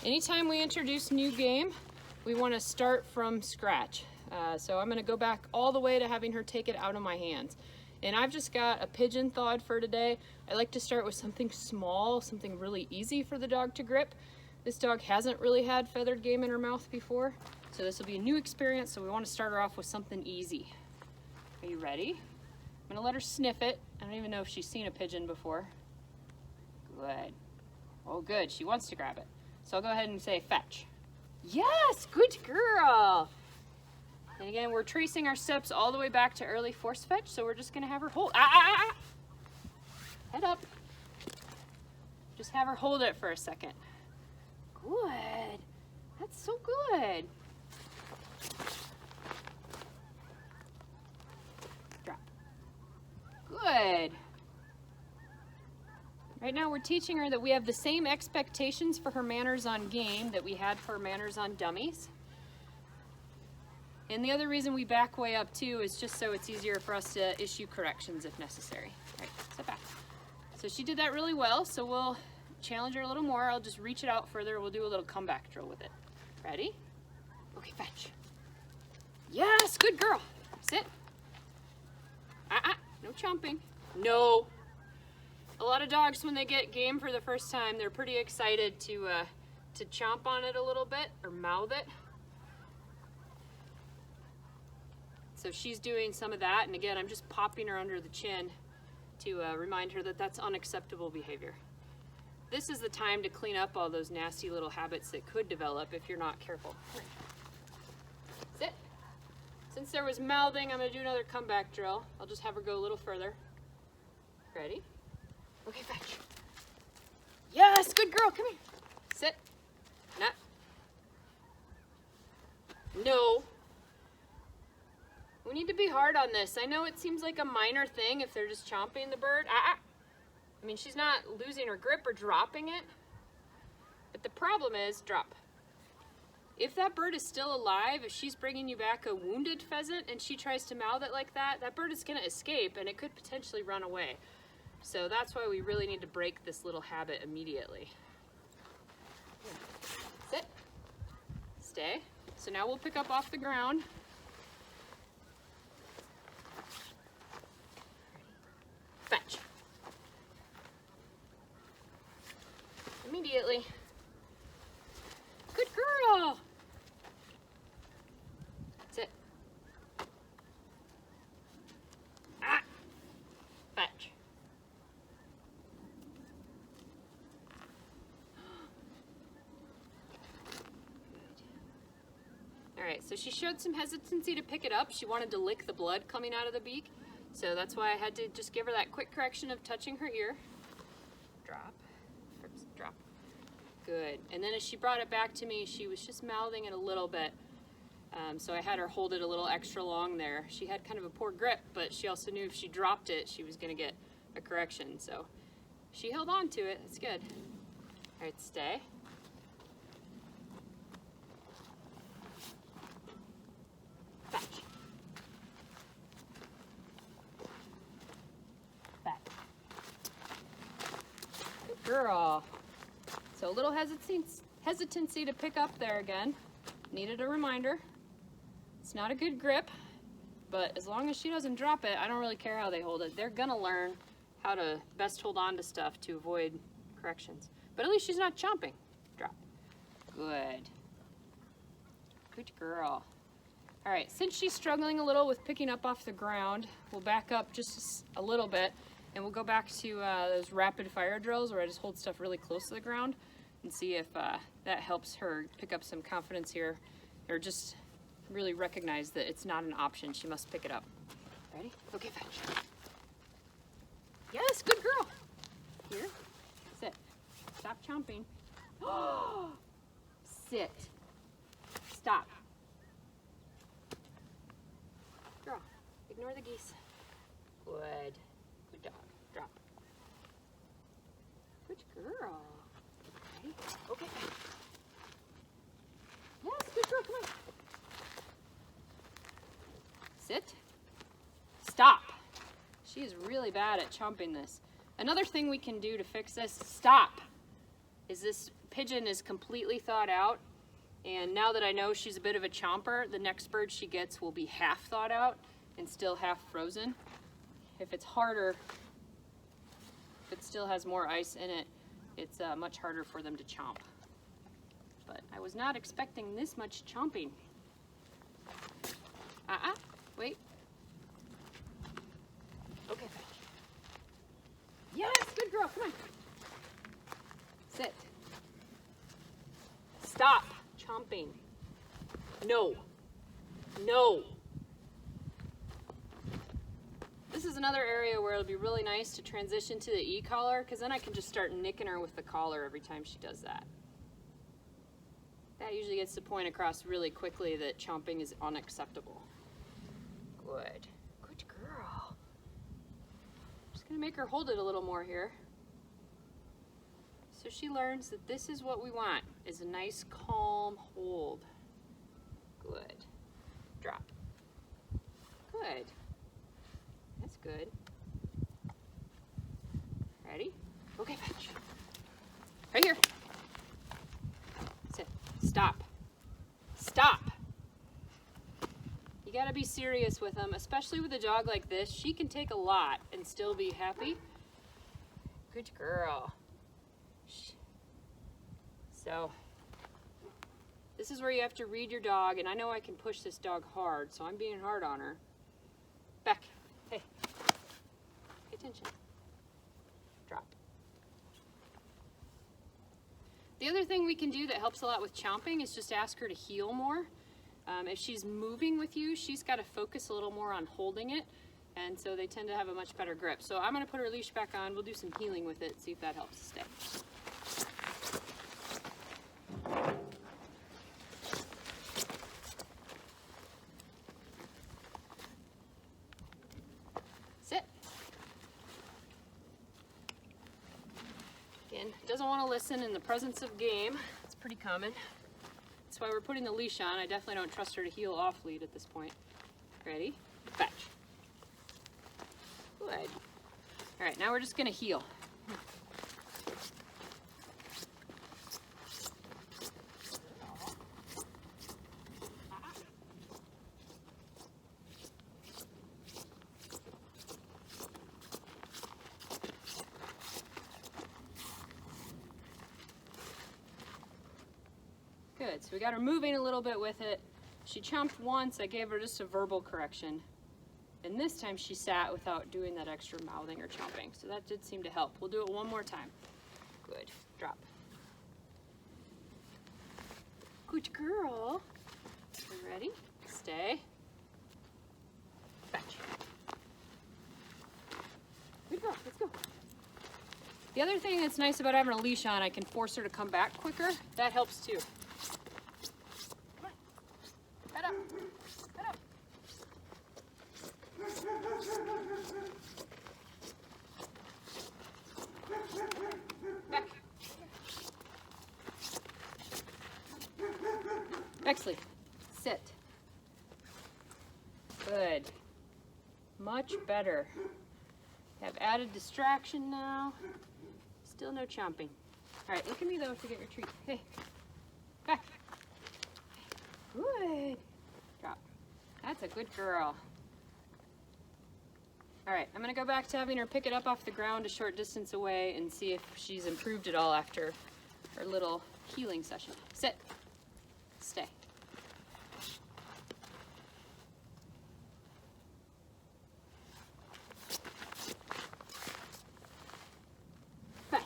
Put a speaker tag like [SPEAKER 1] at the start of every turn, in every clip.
[SPEAKER 1] Anytime we introduce new game, we want to start from scratch. So I'm going to go back all the way to having her take it out of my hands. And I've just got a pigeon thawed for today. I like to start with something small, something really easy for the dog to grip. This dog hasn't really had feathered game in her mouth before, so this will be a new experience, so we want to start her off with something easy. Are you ready? I'm going to let her sniff it. I don't even know if she's seen a pigeon before. Good. Oh, good. She wants to grab it. So I'll go ahead and say fetch. Yes, good girl. And again, we're tracing our steps all the way back to early force fetch, so we're just going to have her hold. Head up. Just have her hold it for a second. Good. That's so good. Drop. Good. Right now we're teaching her that we have the same expectations for her manners on game that we had for manners on dummies. And the other reason we back way up too is just so it's easier for us to issue corrections if necessary. All right, step back. So she did that really well, so we'll challenge her a little more. I'll just reach it out further. We'll do a little comeback drill with it. Ready? Okay, fetch. Yes, good girl. Sit. No chomping. No. A lot of dogs, when they get game for the first time, they're pretty excited to chomp on it a little bit or mouth it. So she's doing some of that, and again, I'm just popping her under the chin to remind her that that's unacceptable behavior. This is the time to clean up all those nasty little habits that could develop if you're not careful. Sit. Since there was mouthing, I'm going to do another comeback drill. I'll just have her go a little further. Ready? Okay, fetch. Yes, good girl, come here. Sit. Nut. No. We need to be hard on this. I know it seems like a minor thing if they're just chomping the bird. I mean, she's not losing her grip or dropping it. But the problem is, drop. If that bird is still alive, if she's bringing you back a wounded pheasant and she tries to mouth it like that, that bird is going to escape and it could potentially run away. So that's why we really need to break this little habit immediately. Sit. Stay. So now we'll pick up off the ground. Fetch. Immediately. Good girl. Sit. Fetch. All right, so she showed some hesitancy to pick it up. She wanted to lick the blood coming out of the beak. So that's why I had to just give her that quick correction of touching her ear. Drop. Oops, drop. Good. And then as she brought it back to me, she was just mouthing it a little bit. So I had her hold it a little extra long there. She had kind of a poor grip, but she also knew if she dropped it, she was going to get a correction. So she held on to it. That's good. All right, stay. Fetch. Girl. So a little hesitancy to pick up there again. Needed a reminder. It's not a good grip, but as long as she doesn't drop it, I don't really care how they hold it. They're gonna learn how to best hold on to stuff to avoid corrections. But at least she's not chomping. Drop. Good. Good girl. All right, since she's struggling a little with picking up off the ground, we'll back up just a little bit. And we'll go back to those rapid fire drills where I just hold stuff really close to the ground and see if that helps her pick up some confidence here, or just really recognize that it's not an option. She must pick it up. Ready? Okay, fetch. Yes, good girl. Here, sit. Stop chomping. Sit. Stop. Girl, ignore the geese. Good. Good dog. Drop. Good girl. Ready? Okay. Yes, good girl. Come on. Sit. Stop. She is really bad at chomping this. Another thing we can do to fix this, stop, is this Pigeon is completely thawed out, and now that I know she's a bit of a chomper, the next bird she gets will be half thawed out and still half frozen. If it's harder, if it still has more ice in it, it's much harder for them to chomp. But I was not expecting this much chomping. Wait. Okay. Yes, good girl, come on. Sit. Stop chomping. No. No. This is another area where it'll be really nice to transition to the e-collar, because then I can just start nicking her with the collar every time she does that. That usually gets the point across really quickly that chomping is unacceptable. Good. Good girl. Just gonna make her hold it a little more here. So she learns that this is what we want, is a nice calm hold. Good. Drop. Good. That's good. Ready? Okay, fetch. Right here. Sit. Stop. Stop. You gotta be serious with them, especially with a dog like this. She can take a lot and still be happy. Good girl. So, this is where you have to read your dog, and I know I can push this dog hard, so I'm being hard on her. Back. Hey. Pay attention. Drop. The other thing we can do that helps a lot with chomping is just ask her to heel more. If she's moving with you, she's got to focus a little more on holding it, and so they tend to have a much better grip. So I'm going to put her leash back on. We'll do some heeling with it, see if that helps stay. Sit. Again, doesn't want to listen in the presence of game. It's pretty common. That's why we're putting the leash on. I definitely don't trust her to heel off lead at this point. Ready? Fetch. Good. All right, now we're just gonna heel. Good, so we got her moving a little bit with it. She chomped once, I gave her just a verbal correction. And this time she sat without doing that extra mouthing or chomping. So that did seem to help. We'll do it one more time. Good, drop. Good girl. You ready? Stay. Fetch. Good girl, let's go. The other thing that's nice about having a leash on, I can force her to come back quicker. That helps too. Head up. Head up. Back. Bexley, sit. Good. Much better. Have added distraction now. Still no chomping. All right, look at me though to get your treat. Hey, back. Good. Drop. That's a good girl. All right, I'm gonna go back to having her pick it up off the ground a short distance away and see if she's improved at all after her little healing session. Sit. Stay. Back.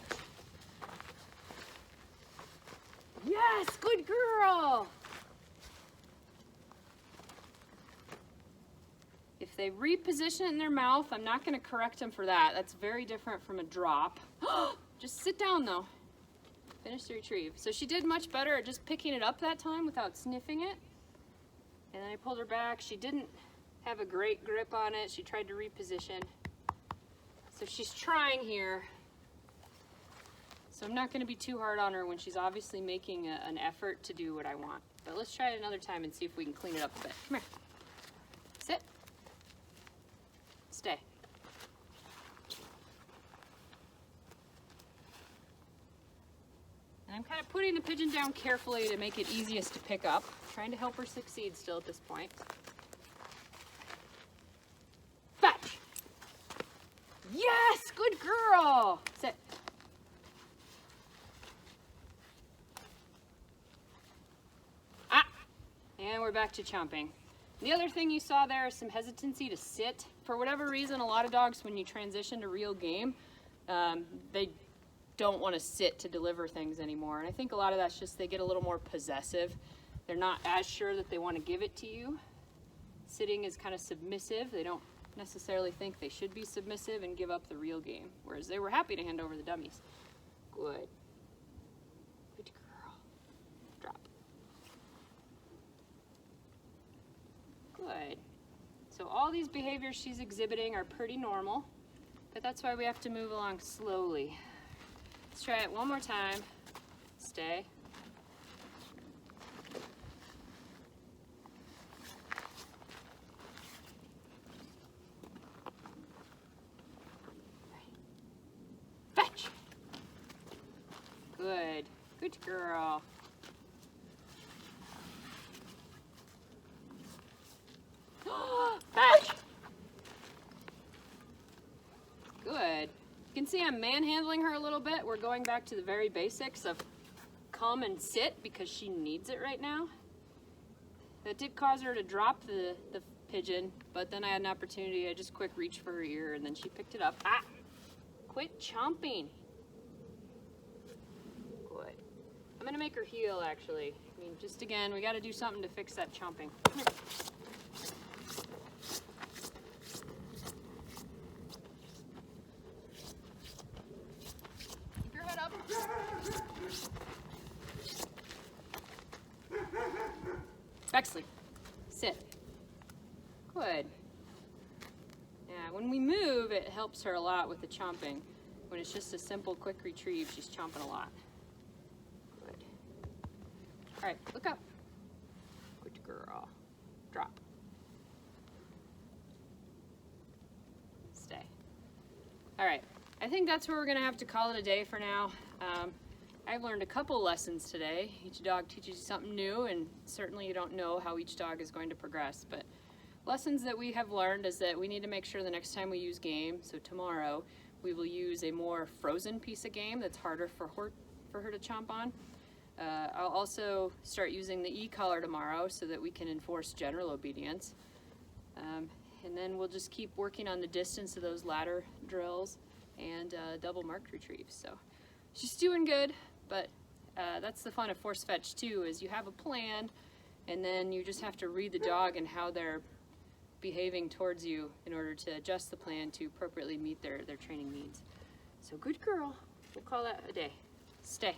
[SPEAKER 1] Yes, good girl. If they reposition it in their mouth, I'm not going to correct them for that. That's very different from a drop. Just sit down though. Finish the retrieve. So she did much better at just picking it up that time without sniffing it. And then I pulled her back. She didn't have a great grip on it. She tried to reposition. So she's trying here. So I'm not going to be too hard on her when she's obviously making an effort to do what I want. But let's try it another time and see if we can clean it up a bit. Come here. Sit. Stay. And I'm kind of putting the pigeon down carefully to make it easiest to pick up. Trying to help her succeed still at this point. Fetch! Yes! Good girl! Sit. Ah! And we're back to chomping. The other thing you saw there is some hesitancy to sit. For whatever reason, a lot of dogs, when you transition to real game, they don't want to sit to deliver things anymore. And I think a lot of that's just they get a little more possessive. They're not as sure that they want to give it to you. Sitting is kind of submissive. They don't necessarily think they should be submissive and give up the real game, whereas they were happy to hand over the dummies. Good. Good girl. Drop. Good. So all these behaviors she's exhibiting are pretty normal, but that's why we have to move along slowly. Let's try it one more time. Stay. Fetch. Good. Good girl. Fetch. Good. You can see I'm manhandling her a little bit. We're going back to the very basics of come and sit because she needs it right now. That did cause her to drop the pigeon, but then I had an opportunity. I just quick reached for her ear and then she picked it up. Ah! Quit chomping. Good. I'm gonna make her heel actually. I mean, just again, we gotta do something to fix that chomping. Come here. Keep your head up. Bexley, sit. Good. Yeah, when we move, it helps her a lot with the chomping. When it's just a simple, quick retrieve, she's chomping a lot. Good. All right, look up. Good girl. Drop. Stay. All right, I think that's where we're gonna have to call it a day for now. I've learned a couple lessons today. Each dog teaches you something new, and certainly you don't know how each dog is going to progress, but lessons that we have learned is that we need to make sure the next time we use game, so tomorrow, we will use a more frozen piece of game that's harder for her to chomp on. I'll also start using the e-collar tomorrow so that we can enforce general obedience. And then we'll just keep working on the distance of those ladder drills and double marked retrieves. So she's doing good, but that's the fun of force fetch too, is you have a plan and then you just have to read the dog and how they're behaving towards you in order to adjust the plan to appropriately meet their training needs. So good girl. We'll call that a day. Stay.